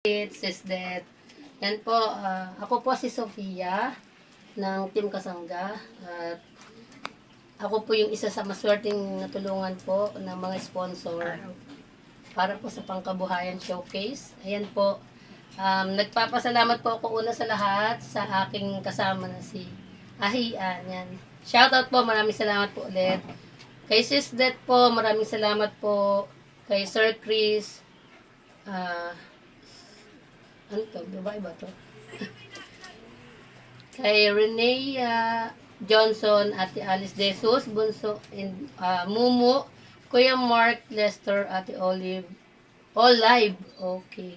Sis that. Yan po, ako po si Sofia ng Team Kasangga. At ako po yung isa sa maswerteng natulungan po ng mga sponsor para po sa Pangkabuhayan Showcase. Ayan po, nagpapasalamat po ako una sa lahat sa aking kasama na si Ahian. Yan. Shoutout po, maraming salamat po ulit. Kay Sis Det po, maraming salamat po. Kay Sir Chris, ano to? Babae ba to? Kay Renea Johnson, Ate Alice De Jesus, Bunso, and Mumu, Kuya Mark Lester, Ate Olive, all live, okay.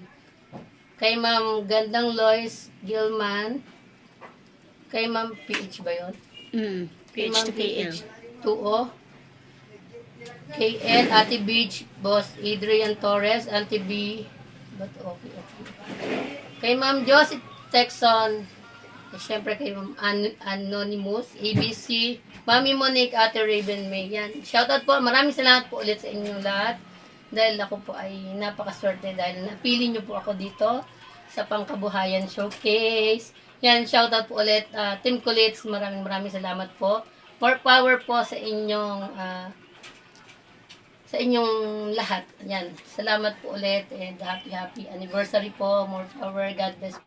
Kay Ma'am Gandang Lois Gilman, kay Ma'am PH ba yun? Kay Ma'am PH to KL. 2O, KL, Ate Beach, Boss Adrian Torres, Auntie B, but okay. Kay Ma'am Josie Texon, siyempre kay Ma'am Anonymous, ABC, Mami Monique, Ate Raven May. Yan. Shoutout po. Maraming salamat po ulit sa inyong lahat. Dahil ako po ay napakaswerte dahil napili niyo po ako dito sa Pangkabuhayan Showcase. Yan. Shoutout po ulit. Team Kulits, maraming salamat po. More power po sa inyong lahat. Yan. Salamat po ulit and happy anniversary po. More power. God bless.